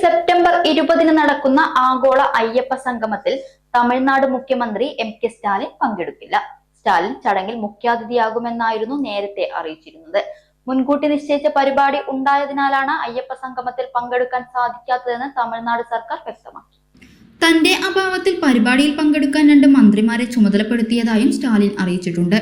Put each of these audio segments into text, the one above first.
September 20 നടക്കുന്ന ആഗോള അയ്യപ്പ സംഗമത്തിൽ തമിഴ്നാട് മുഖ്യമന്ത്രി എം.കെ. സ്റ്റാലിൻ പങ്കെടുക്കില്ല. സ്റ്റാലിൻ ചടങ്ങിൽ മുഖ്യാതിഥിയാകുമെന്നായിരുന്നു നേരത്തെ അറിയിച്ചിരുന്നത്. മുൻകൂട്ടി നിശ്ചയിച്ച പരിപാടി ഉണ്ടായതിനാലാണ് അയ്യപ്പ സംഗമത്തിൽ പങ്കെടുക്കാൻ സാധിക്കാത്തതെന്ന് തമിഴ്നാട് സർക്കാർ വ്യക്തമാക്കി. തന്റെ അഭാവത്തിൽ പരിപാടിയിൽ പങ്കെടുക്കാൻ 2 മന്ത്രിമാരെ ചുമതലപ്പെടുത്തിയതായും സ്റ്റാലിൻ അറിയിച്ചിട്ടുണ്ട്.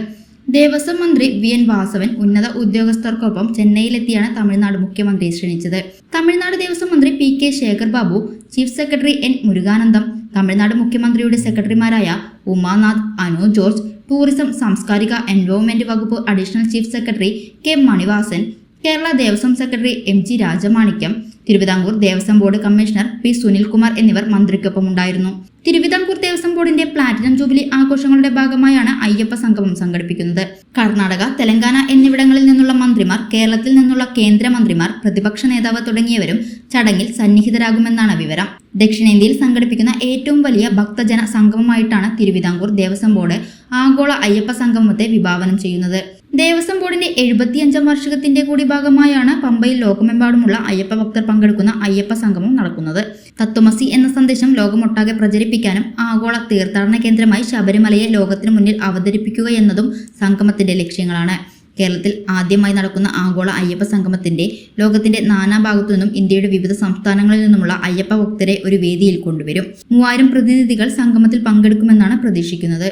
ദേവസ്വം മന്ത്രി വി.എൻ. വാസവൻ ഉന്നത ഉദ്യോഗസ്ഥർക്കൊപ്പം ചെന്നൈയിലെത്തിയാണ് തമിഴ്നാട് മുഖ്യമന്ത്രിയെ ക്ഷണിച്ചത്. തമിഴ്നാട് ദേവസ്വം മന്ത്രി PK. Sekhar Babu, chief secretary N. Muruganandam, Tamil Nadu മുഖ്യമന്ത്രിയുടെ സെക്രട്ടറിമാരായ ഉമാനാഥ്, അനു ജോർജ്, ടൂറിസം, സാംസ്കാരിക, എൻവയോൺമെന്റ് വകുപ്പ് additional chief secretary K. Manivasan, Kerala Devaswom secretary MG. Rajamanikyam, Thiruvithamkoor Devaswom board commissioner P. Sunilkumar എന്നിവർ മന്ത്രിക്കൊപ്പം ഉണ്ടായിരുന്നു. തിരുവിതാംകൂർ ദേവസ്വം ബോർഡിന്റെ പ്ലാറ്റിനം ജൂബിലി ആഘോഷങ്ങളുടെ ഭാഗമായാണ് അയ്യപ്പ സംഗമം സംഘടിപ്പിക്കുന്നത്. കർണാടക, തെലങ്കാന എന്നിവിടങ്ങളിൽ നിന്നുള്ള മന്ത്രിമാർ, കേരളത്തിൽ നിന്നുള്ള കേന്ദ്രമന്ത്രിമാർ, പ്രതിപക്ഷ നേതാവ് തുടങ്ങിയവരും ചടങ്ങിൽ സന്നിഹിതരാകുമെന്നാണ് വിവരം. ദക്ഷിണേന്ത്യയിൽ സംഘടിപ്പിക്കുന്ന ഏറ്റവും വലിയ ഭക്തജന സംഗമമായിട്ടാണ് തിരുവിതാംകൂർ ദേവസ്വം ബോർഡ് ആഗോള അയ്യപ്പ സംഗമത്തെ വിഭാവനം ചെയ്യുന്നത്. ദേവസ്വം ബോർഡിന്റെ 75ാം വാർഷികത്തിന്റെ കൂടി ഭാഗമായാണ് പമ്പയിൽ ലോകമെമ്പാടുമുള്ള അയ്യപ്പ ഭക്തർ പങ്കെടുക്കുന്ന അയ്യപ്പ സംഗമം നടക്കുന്നത്. തത്വമസി എന്ന സന്ദേശം ലോകമൊട്ടാകെ പ്രചരിപ്പിക്കാനും ആഗോള തീർത്ഥാടന കേന്ദ്രമായി ശബരിമലയെ ലോകത്തിനു മുന്നിൽ അവതരിപ്പിക്കുക എന്നതും സംഗമത്തിന്റെ ലക്ഷ്യങ്ങളാണ്. കേരളത്തിൽ ആദ്യമായി നടക്കുന്ന ആഗോള അയ്യപ്പ സംഗമത്തിന്റെ ലോകത്തിന്റെ നാനാഭാഗത്തു നിന്നും ഇന്ത്യയുടെ വിവിധ സംസ്ഥാനങ്ങളിൽ നിന്നുമുള്ള അയ്യപ്പ ഭക്തരെ ഒരു വേദിയിൽ കൊണ്ടുവരും. 3000 പ്രതിനിധികൾ സംഗമത്തിൽ പങ്കെടുക്കുമെന്നാണ് പ്രതീക്ഷിക്കുന്നത്.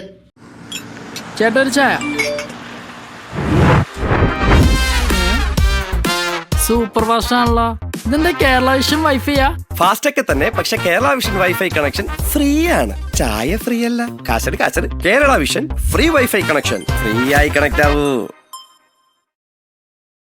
സൂപ്പർ ഫാസ്റ്റ് ആണല്ലോ. ഇതിന്റെ കേരള വിഷൻ വൈഫൈയാ? ഫാസ്റ്റ് ഒക്കെ തന്നെ, പക്ഷെ Kerala Vision wifi connection free ആണ്. ചായ ഫ്രീ അല്ല, കാശട് Kerala Vision free wifi connection. Free ആയി കണക്ട് ആവൂ.